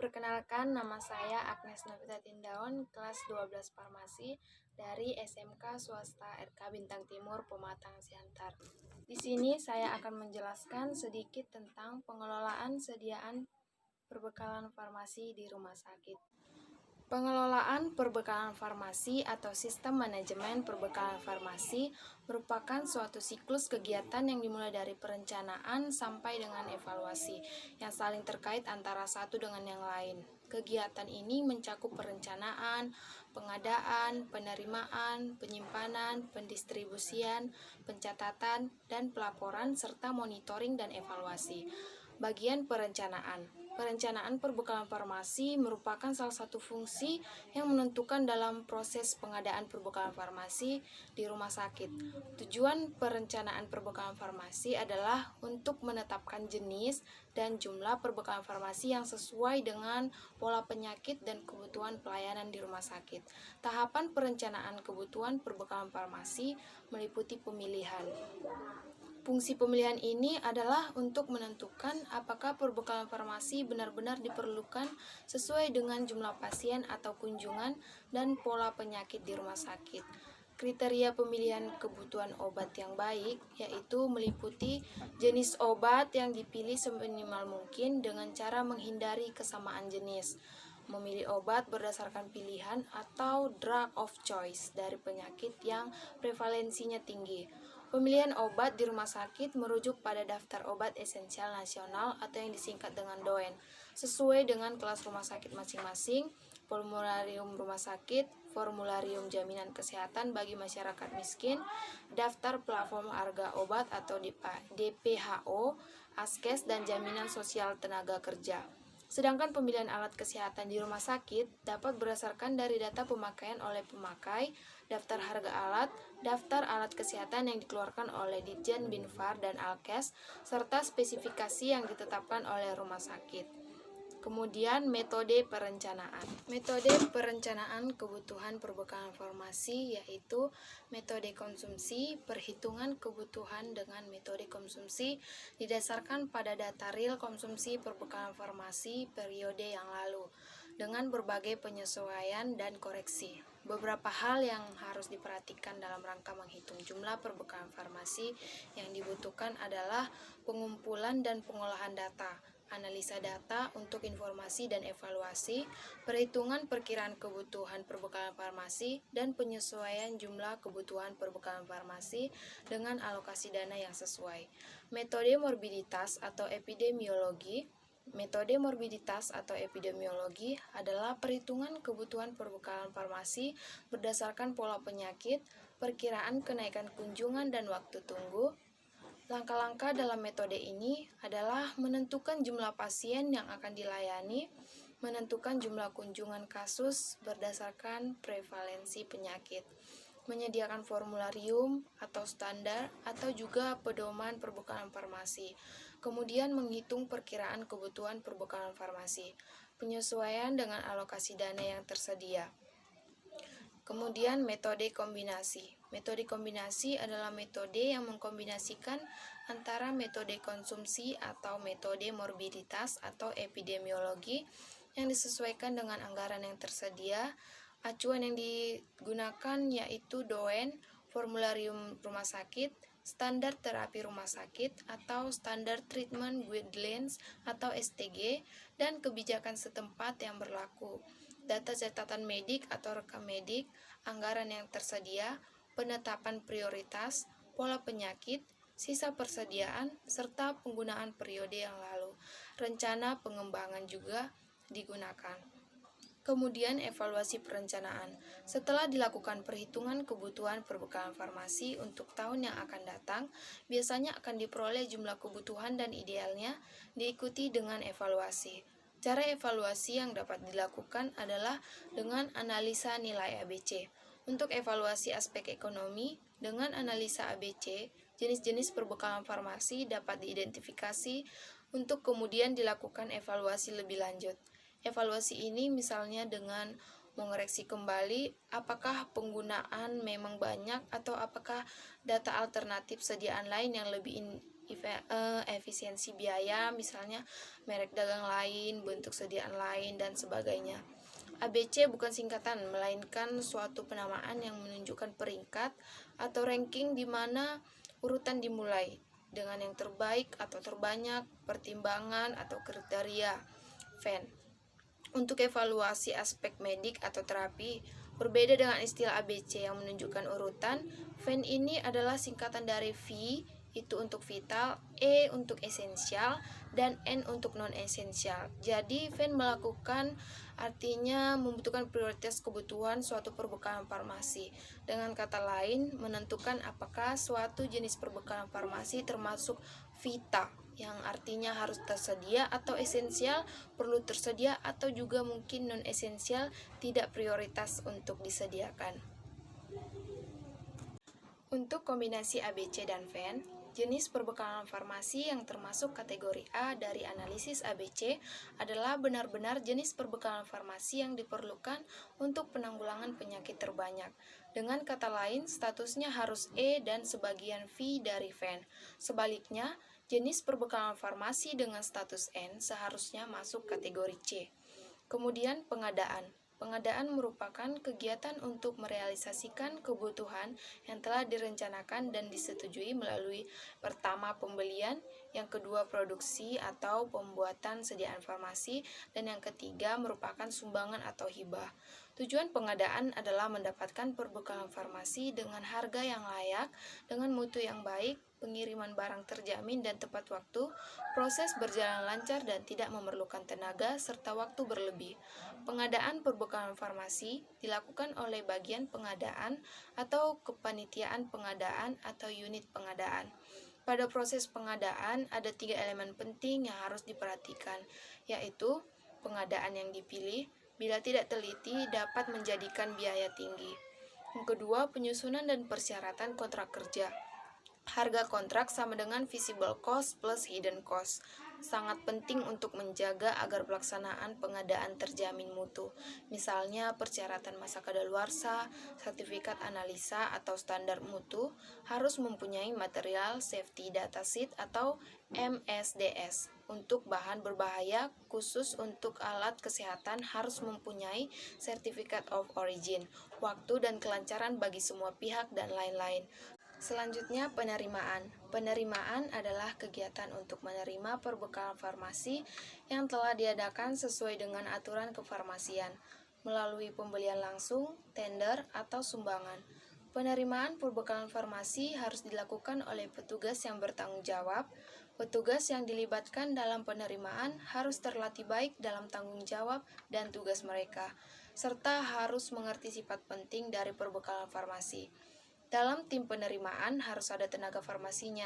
Perkenalkan, nama saya Agnes Novita Tindaon, kelas 12 Farmasi dari SMK Swasta RK Bintang Timur, Pematang Siantar. Di sini saya akan menjelaskan sedikit tentang pengelolaan sediaan perbekalan farmasi di rumah sakit. Pengelolaan perbekalan farmasi atau sistem manajemen perbekalan farmasi merupakan suatu siklus kegiatan yang dimulai dari perencanaan sampai dengan evaluasi yang saling terkait antara satu dengan yang lain. Kegiatan ini mencakup perencanaan, pengadaan, penerimaan, penyimpanan, pendistribusian, pencatatan, dan pelaporan serta monitoring dan evaluasi. Bagian perencanaan. Perencanaan perbekalan farmasi merupakan salah satu fungsi yang menentukan dalam proses pengadaan perbekalan farmasi di rumah sakit. Tujuan perencanaan perbekalan farmasi adalah untuk menetapkan jenis dan jumlah perbekalan farmasi yang sesuai dengan pola penyakit dan kebutuhan pelayanan di rumah sakit. Tahapan perencanaan kebutuhan perbekalan farmasi meliputi pemilihan. Fungsi pemilihan ini adalah untuk menentukan apakah perbekalan farmasi benar-benar diperlukan sesuai dengan jumlah pasien atau kunjungan dan pola penyakit di rumah sakit. Kriteria pemilihan kebutuhan obat yang baik yaitu meliputi jenis obat yang dipilih seminimal mungkin dengan cara menghindari kesamaan jenis, memilih obat berdasarkan pilihan atau drug of choice dari penyakit yang prevalensinya tinggi. Pemilihan obat di rumah sakit merujuk pada daftar obat esensial nasional atau yang disingkat dengan DOEN, sesuai dengan kelas rumah sakit masing-masing, formularium rumah sakit, formularium jaminan kesehatan bagi masyarakat miskin, daftar platform harga obat atau DPHO, ASKES, dan jaminan sosial tenaga kerja. Sedangkan pemilihan alat kesehatan di rumah sakit dapat berdasarkan dari data pemakaian oleh pemakai, daftar harga alat, daftar alat kesehatan yang dikeluarkan oleh Ditjen Binfar dan Alkes, serta spesifikasi yang ditetapkan oleh rumah sakit. Kemudian metode perencanaan. Metode perencanaan kebutuhan perbekalan farmasi yaitu metode konsumsi, perhitungan kebutuhan dengan metode konsumsi didasarkan pada data real konsumsi perbekalan farmasi periode yang lalu dengan berbagai penyesuaian dan koreksi. Beberapa hal yang harus diperhatikan dalam rangka menghitung jumlah perbekalan farmasi yang dibutuhkan adalah pengumpulan dan pengolahan data, analisa data untuk informasi dan evaluasi, perhitungan perkiraan kebutuhan perbekalan farmasi, dan penyesuaian jumlah kebutuhan perbekalan farmasi dengan alokasi dana yang sesuai. Metode morbiditas atau epidemiologi. Metode morbiditas atau epidemiologi adalah perhitungan kebutuhan perbekalan farmasi berdasarkan pola penyakit, perkiraan kenaikan kunjungan dan waktu tunggu. Langkah-langkah dalam metode ini adalah menentukan jumlah pasien yang akan dilayani, menentukan jumlah kunjungan kasus berdasarkan prevalensi penyakit, menyediakan formularium atau standar atau juga pedoman perbekalan farmasi, kemudian menghitung perkiraan kebutuhan perbekalan farmasi, penyesuaian dengan alokasi dana yang tersedia. Kemudian metode kombinasi. Metode kombinasi adalah metode yang mengkombinasikan antara metode konsumsi atau metode morbiditas atau epidemiologi yang disesuaikan dengan anggaran yang tersedia. Acuan yang digunakan yaitu DOEN, formularium rumah sakit, standar terapi rumah sakit atau standar treatment guidelines atau STG, dan kebijakan setempat yang berlaku. Data catatan medik atau rekam medik, anggaran yang tersedia, penetapan prioritas, pola penyakit, sisa persediaan, serta penggunaan periode yang lalu. Rencana pengembangan juga digunakan. Kemudian evaluasi perencanaan. Setelah dilakukan perhitungan kebutuhan perbekalan farmasi untuk tahun yang akan datang, biasanya akan diperoleh jumlah kebutuhan dan idealnya diikuti dengan evaluasi. Cara evaluasi yang dapat dilakukan adalah dengan analisa nilai ABC. Untuk evaluasi aspek ekonomi, dengan analisa ABC, jenis-jenis perbekalan farmasi dapat diidentifikasi untuk kemudian dilakukan evaluasi lebih lanjut. Evaluasi ini misalnya dengan mengoreksi kembali apakah penggunaan memang banyak atau apakah data alternatif sediaan lain yang lebih efisiensi biaya, misalnya merek dagang lain, bentuk sediaan lain, dan sebagainya. ABC bukan singkatan, melainkan suatu penamaan yang menunjukkan peringkat atau ranking di mana urutan dimulai dengan yang terbaik atau terbanyak, pertimbangan atau kriteria. VEN. Untuk evaluasi aspek medik atau terapi, berbeda dengan istilah ABC yang menunjukkan urutan, VEN ini adalah singkatan dari V, itu untuk vital, E untuk esensial, dan N untuk non-esensial. Jadi, VEN melakukan artinya membutuhkan prioritas kebutuhan suatu perbekalan farmasi. Dengan kata lain, menentukan apakah suatu jenis perbekalan farmasi termasuk vital, yang artinya harus tersedia atau esensial, perlu tersedia, atau juga mungkin non-esensial, tidak prioritas untuk disediakan. Untuk kombinasi ABC dan VEN, jenis perbekalan farmasi yang termasuk kategori A dari analisis ABC adalah benar-benar jenis perbekalan farmasi yang diperlukan untuk penanggulangan penyakit terbanyak. Dengan kata lain, statusnya harus E dan sebagian V dari VEN. Sebaliknya, jenis perbekalan farmasi dengan status N seharusnya masuk kategori C. Kemudian pengadaan. Pengadaan merupakan kegiatan untuk merealisasikan kebutuhan yang telah direncanakan dan disetujui melalui pertama pembelian, yang kedua produksi atau pembuatan sediaan farmasi, dan yang ketiga merupakan sumbangan atau hibah. Tujuan pengadaan adalah mendapatkan perbekalan farmasi dengan harga yang layak, dengan mutu yang baik, pengiriman barang terjamin dan tepat waktu, proses berjalan lancar dan tidak memerlukan tenaga serta waktu berlebih. Pengadaan perbekalan farmasi dilakukan oleh bagian pengadaan atau kepanitiaan pengadaan atau unit pengadaan. Pada proses pengadaan ada 3 elemen penting yang harus diperhatikan, yaitu pengadaan yang dipilih, bila tidak teliti dapat menjadikan biaya tinggi. Yang kedua, penyusunan dan persyaratan kontrak kerja. Harga kontrak sama dengan visible cost plus hidden cost. Sangat penting untuk menjaga agar pelaksanaan pengadaan terjamin mutu. Misalnya persyaratan masa kadaluarsa, sertifikat analisa atau standar mutu, harus mempunyai material safety data sheet atau MSDS. Untuk bahan berbahaya, khusus untuk alat kesehatan harus mempunyai Certificate of Origin, waktu dan kelancaran bagi semua pihak, dan lain-lain. Selanjutnya, penerimaan. Penerimaan adalah kegiatan untuk menerima perbekalan farmasi yang telah diadakan sesuai dengan aturan kefarmasian, melalui pembelian langsung, tender, atau sumbangan. Penerimaan perbekalan farmasi harus dilakukan oleh petugas yang bertanggung jawab. Petugas yang dilibatkan dalam penerimaan harus terlatih baik dalam tanggung jawab dan tugas mereka, serta harus mengerti sifat penting dari perbekalan farmasi. Dalam tim penerimaan harus ada tenaga farmasinya.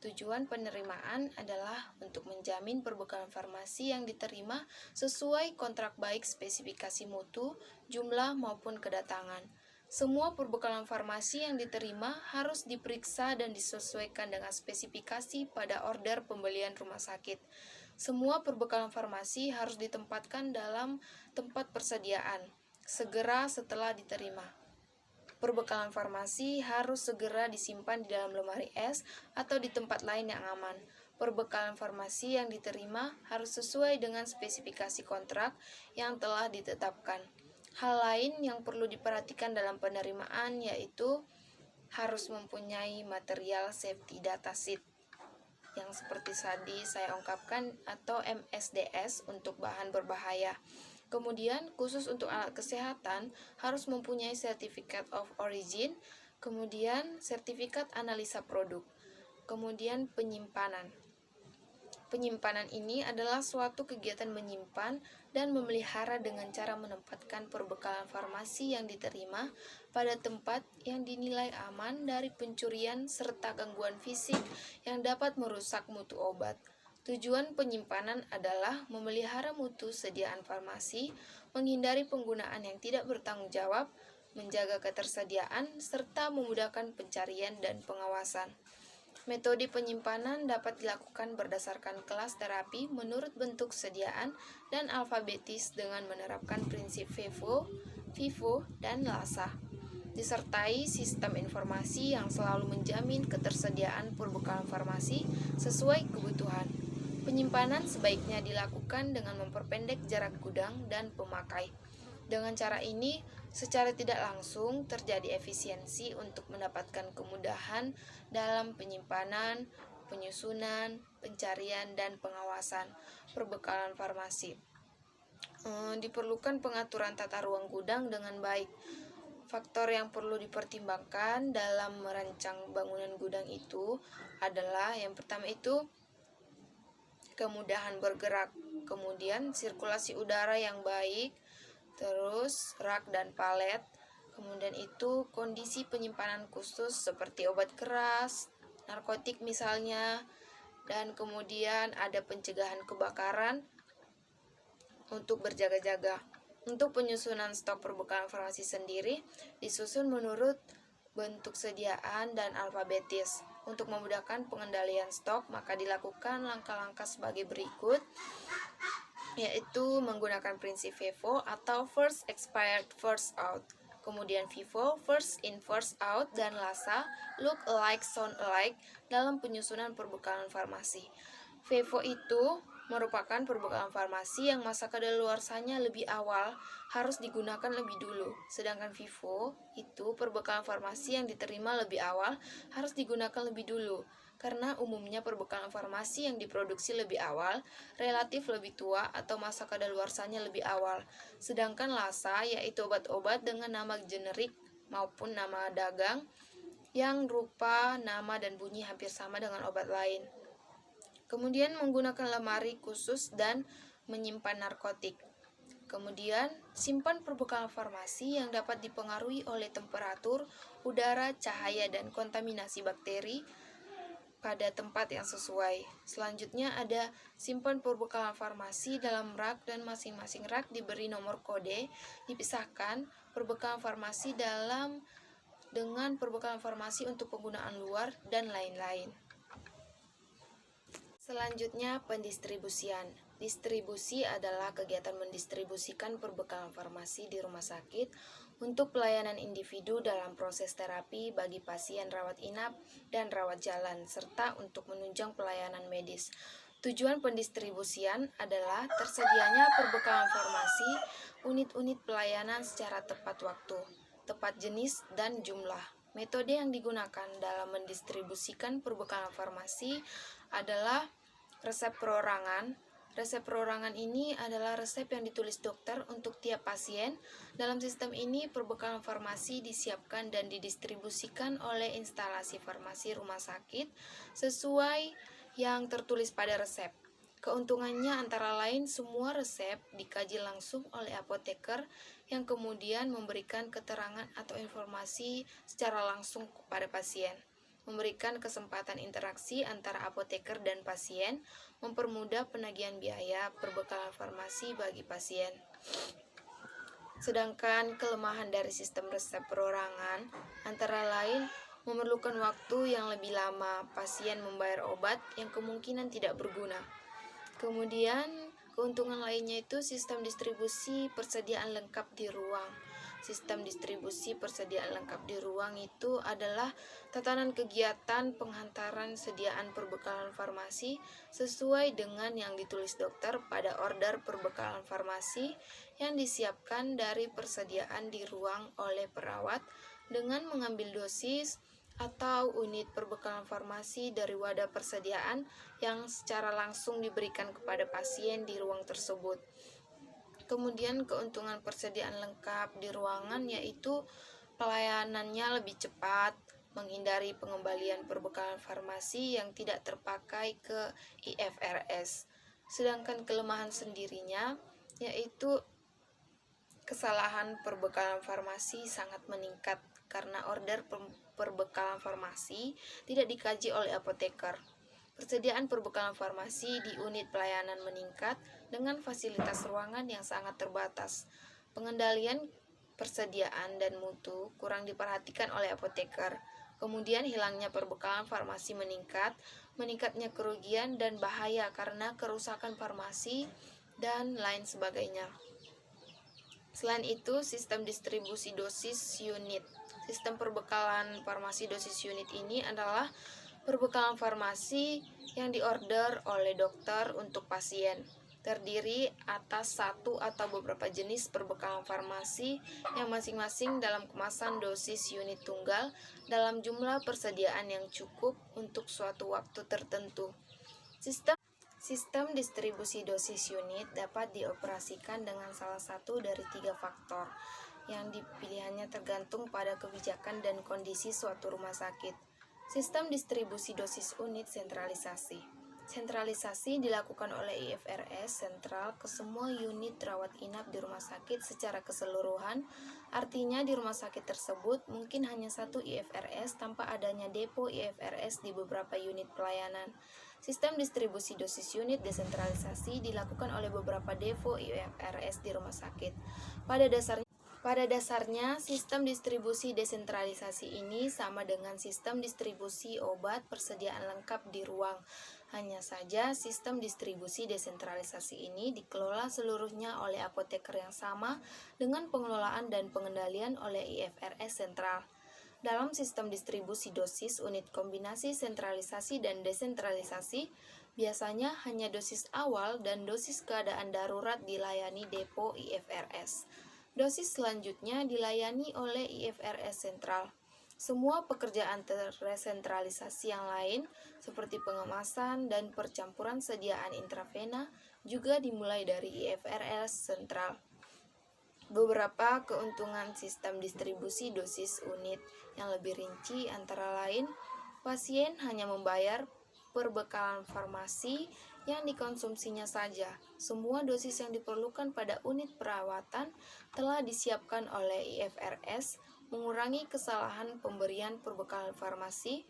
Tujuan penerimaan adalah untuk menjamin perbekalan farmasi yang diterima sesuai kontrak baik spesifikasi mutu, jumlah maupun kedatangan. Semua perbekalan farmasi yang diterima harus diperiksa dan disesuaikan dengan spesifikasi pada order pembelian rumah sakit. Semua perbekalan farmasi harus ditempatkan dalam tempat persediaan segera setelah diterima. Perbekalan farmasi harus segera disimpan di dalam lemari es atau di tempat lain yang aman. Perbekalan farmasi yang diterima harus sesuai dengan spesifikasi kontrak yang telah ditetapkan. Hal lain yang perlu diperhatikan dalam penerimaan yaitu harus mempunyai material safety data sheet yang seperti tadi saya ungkapkan, atau MSDS untuk bahan berbahaya. Kemudian, khusus untuk alat kesehatan, harus mempunyai Certificate of Origin, kemudian sertifikat analisa produk, kemudian penyimpanan. Penyimpanan ini adalah suatu kegiatan menyimpan dan memelihara dengan cara menempatkan perbekalan farmasi yang diterima pada tempat yang dinilai aman dari pencurian serta gangguan fisik yang dapat merusak mutu obat. Tujuan penyimpanan adalah memelihara mutu sediaan farmasi, menghindari penggunaan yang tidak bertanggung jawab, menjaga ketersediaan, serta memudahkan pencarian dan pengawasan. Metode penyimpanan dapat dilakukan berdasarkan kelas terapi menurut bentuk sediaan dan alfabetis dengan menerapkan prinsip FIFO, dan LASA. disertai sistem informasi yang selalu menjamin ketersediaan perbekalan farmasi sesuai kebutuhan. Penyimpanan sebaiknya dilakukan dengan memperpendek jarak gudang dan pemakai. Dengan cara ini, secara tidak langsung terjadi efisiensi untuk mendapatkan kemudahan dalam penyimpanan, penyusunan, pencarian, dan pengawasan perbekalan farmasi. Diperlukan pengaturan tata ruang gudang dengan baik. Faktor yang perlu dipertimbangkan dalam merancang bangunan gudang itu adalah yang pertama itu kemudahan bergerak, kemudian sirkulasi udara yang baik, terus rak dan palet, kemudian itu kondisi penyimpanan khusus seperti obat keras, narkotik misalnya, dan kemudian ada pencegahan kebakaran untuk berjaga-jaga. Untuk penyusunan stok perbekalan farmasi sendiri disusun menurut bentuk sediaan dan alfabetis. Untuk memudahkan pengendalian stok, maka dilakukan langkah-langkah sebagai berikut, yaitu menggunakan prinsip FIFO atau First Expired First Out. Kemudian FIFO, First In First Out, dan LASA, Look Alike Sound Alike dalam penyusunan perbekalan farmasi. FIFO itu merupakan perbekalan farmasi yang masa kadaluarsanya lebih awal harus digunakan lebih dulu. Sedangkan FIFO itu perbekalan farmasi yang diterima lebih awal harus digunakan lebih dulu. Karena umumnya perbekalan farmasi yang diproduksi lebih awal relatif lebih tua atau masa kadaluarsanya lebih awal. Sedangkan LASA yaitu obat-obat dengan nama generik maupun nama dagang yang rupa, nama, dan bunyi hampir sama dengan obat lain. Kemudian menggunakan lemari khusus dan menyimpan narkotik. Kemudian simpan perbekalan farmasi yang dapat dipengaruhi oleh temperatur, udara, cahaya, dan kontaminasi bakteri pada tempat yang sesuai. Selanjutnya ada simpan perbekalan farmasi dalam rak dan masing-masing rak diberi nomor kode, dipisahkan perbekalan farmasi dengan perbekalan farmasi untuk penggunaan luar dan lain-lain. Selanjutnya, pendistribusian. Distribusi adalah kegiatan mendistribusikan perbekalan farmasi di rumah sakit untuk pelayanan individu dalam proses terapi bagi pasien rawat inap dan rawat jalan, serta untuk menunjang pelayanan medis. Tujuan pendistribusian adalah tersedianya perbekalan farmasi, unit-unit pelayanan secara tepat waktu, tepat jenis, dan jumlah. Metode yang digunakan dalam mendistribusikan perbekalan farmasi adalah resep perorangan. Resep perorangan ini adalah resep yang ditulis dokter untuk tiap pasien. Dalam sistem ini, perbekalan farmasi disiapkan dan didistribusikan oleh instalasi farmasi rumah sakit sesuai yang tertulis pada resep. Keuntungannya antara lain semua resep dikaji langsung oleh apoteker yang kemudian memberikan keterangan atau informasi secara langsung kepada pasien, memberikan kesempatan interaksi antara apoteker dan pasien, mempermudah penagihan biaya perbekalan farmasi bagi pasien. Sedangkan kelemahan dari sistem resep perorangan antara lain memerlukan waktu yang lebih lama, pasien membayar obat yang kemungkinan tidak berguna. Kemudian keuntungan lainnya itu sistem distribusi persediaan lengkap di ruang. Sistem distribusi persediaan lengkap di ruang itu adalah tatanan kegiatan penghantaran sediaan perbekalan farmasi sesuai dengan yang ditulis dokter pada order perbekalan farmasi yang disiapkan dari persediaan di ruang oleh perawat dengan mengambil dosis atau unit perbekalan farmasi dari wadah persediaan yang secara langsung diberikan kepada pasien di ruang tersebut. Kemudian keuntungan persediaan lengkap di ruangan yaitu pelayanannya lebih cepat, menghindari pengembalian perbekalan farmasi yang tidak terpakai ke IFRS. Sedangkan kelemahan sendirinya yaitu kesalahan perbekalan farmasi sangat meningkat karena order perbekalan farmasi tidak dikaji oleh apoteker. Persediaan perbekalan farmasi di unit pelayanan meningkat dengan fasilitas ruangan yang sangat terbatas. Pengendalian persediaan dan mutu kurang diperhatikan oleh apoteker. Kemudian hilangnya perbekalan farmasi meningkatnya kerugian dan bahaya karena kerusakan farmasi dan lain sebagainya. Selain itu, sistem distribusi dosis unit Sistem perbekalan farmasi dosis unit ini adalah perbekalan farmasi yang diorder oleh dokter untuk pasien. Terdiri atas satu atau beberapa jenis perbekalan farmasi yang masing-masing dalam kemasan dosis unit tunggal dalam jumlah persediaan yang cukup untuk suatu waktu tertentu. Sistem distribusi dosis unit dapat dioperasikan dengan salah satu dari 3 faktor, yang dipilihannya tergantung pada kebijakan dan kondisi suatu rumah sakit. Sistem distribusi dosis unit sentralisasi. Sentralisasi dilakukan oleh IFRS sentral ke semua unit rawat inap di rumah sakit secara keseluruhan. Artinya di rumah sakit tersebut mungkin hanya satu IFRS tanpa adanya depo IFRS di beberapa unit pelayanan. Sistem distribusi dosis unit desentralisasi dilakukan oleh beberapa depo IFRS di rumah sakit. Pada dasarnya, sistem distribusi desentralisasi ini sama dengan sistem distribusi obat persediaan lengkap di ruang. Hanya saja, sistem distribusi desentralisasi ini dikelola seluruhnya oleh apoteker yang sama dengan pengelolaan dan pengendalian oleh IFRS sentral. Dalam sistem distribusi dosis unit kombinasi sentralisasi dan desentralisasi, biasanya hanya dosis awal dan dosis keadaan darurat dilayani depo IFRS. Dosis selanjutnya dilayani oleh IFRS sentral. Semua pekerjaan tersentralisasi yang lain, seperti pengemasan dan percampuran sediaan intravena, juga dimulai dari IFRS sentral. Beberapa keuntungan sistem distribusi dosis unit yang lebih rinci antara lain, pasien hanya membayar perbekalan farmasi yang dikonsumsinya saja. Semua dosis yang diperlukan pada unit perawatan telah disiapkan oleh IFRS, mengurangi kesalahan pemberian perbekalan farmasi,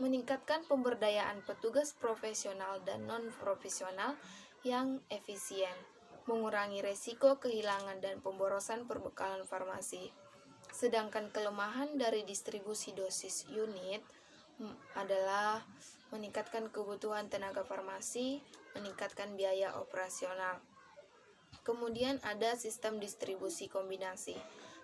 meningkatkan pemberdayaan petugas profesional dan non-profesional yang efisien, mengurangi resiko kehilangan dan pemborosan perbekalan farmasi. Sedangkan kelemahan dari distribusi dosis unit adalah meningkatkan kebutuhan tenaga farmasi, meningkatkan biaya operasional. Kemudian ada sistem distribusi kombinasi.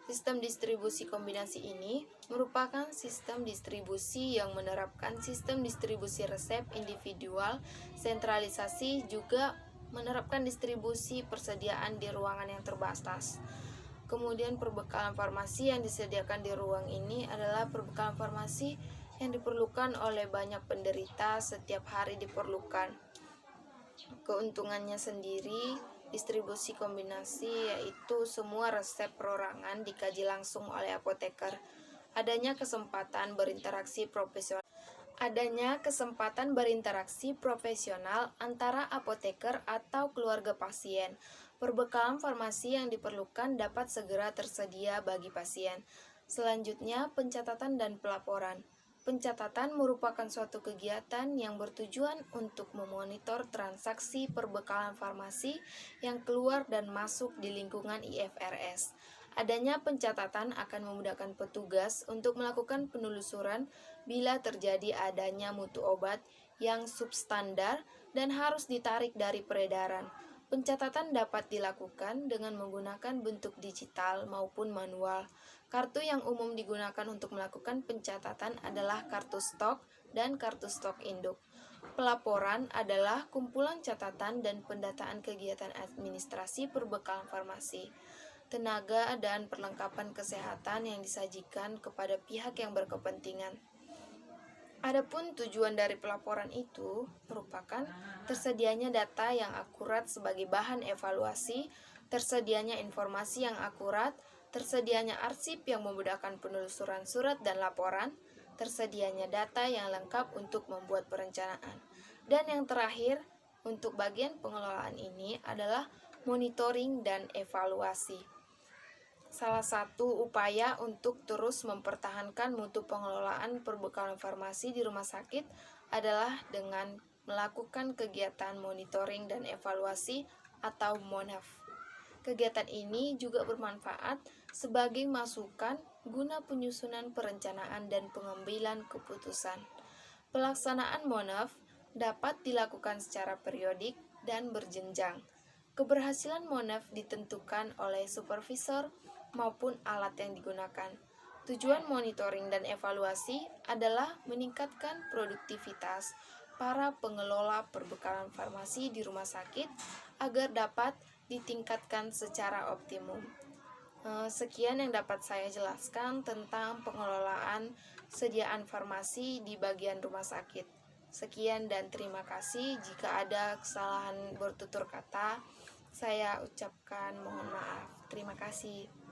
Sistem distribusi kombinasi ini merupakan sistem distribusi yang menerapkan sistem distribusi resep individual, sentralisasi, juga menerapkan distribusi persediaan di ruangan yang terbatas. Kemudian perbekalan farmasi yang disediakan di ruang ini adalah perbekalan farmasi yang diperlukan oleh banyak penderita setiap hari diperlukan. Keuntungannya sendiri, distribusi kombinasi yaitu semua resep perorangan dikaji langsung oleh apoteker. Adanya kesempatan berinteraksi profesional antara apoteker atau keluarga pasien. Perbekalan farmasi yang diperlukan dapat segera tersedia bagi pasien. Selanjutnya, pencatatan dan pelaporan. Pencatatan merupakan suatu kegiatan yang bertujuan untuk memonitor transaksi perbekalan farmasi yang keluar dan masuk di lingkungan IFRS. Adanya pencatatan akan memudahkan petugas untuk melakukan penelusuran bila terjadi adanya mutu obat yang substandar dan harus ditarik dari peredaran. Pencatatan dapat dilakukan dengan menggunakan bentuk digital maupun manual. Kartu yang umum digunakan untuk melakukan pencatatan adalah kartu stok dan kartu stok induk. Pelaporan adalah kumpulan catatan dan pendataan kegiatan administrasi perbekalan farmasi, tenaga dan perlengkapan kesehatan yang disajikan kepada pihak yang berkepentingan. Adapun tujuan dari pelaporan itu merupakan tersedianya data yang akurat sebagai bahan evaluasi, tersedianya informasi yang akurat, tersedianya arsip yang memudahkan penelusuran surat dan laporan, tersedianya data yang lengkap untuk membuat perencanaan. Dan yang terakhir, untuk bagian pengelolaan ini adalah monitoring dan evaluasi. Salah satu upaya untuk terus mempertahankan mutu pengelolaan perbekalan farmasi di rumah sakit adalah dengan melakukan kegiatan monitoring dan evaluasi atau MONEF. Kegiatan ini juga bermanfaat sebagai masukan guna penyusunan perencanaan dan pengambilan keputusan. Pelaksanaan MONEF dapat dilakukan secara periodik dan berjenjang. Keberhasilan MONEF ditentukan oleh supervisor maupun alat yang digunakan. Tujuan monitoring dan evaluasi adalah meningkatkan produktivitas para pengelola perbekalan farmasi di rumah sakit agar dapat ditingkatkan secara optimum. Sekian yang dapat saya jelaskan tentang pengelolaan sediaan farmasi di bagian rumah sakit. Sekian dan terima kasih. Jika ada kesalahan bertutur kata, saya ucapkan mohon maaf. Terima kasih.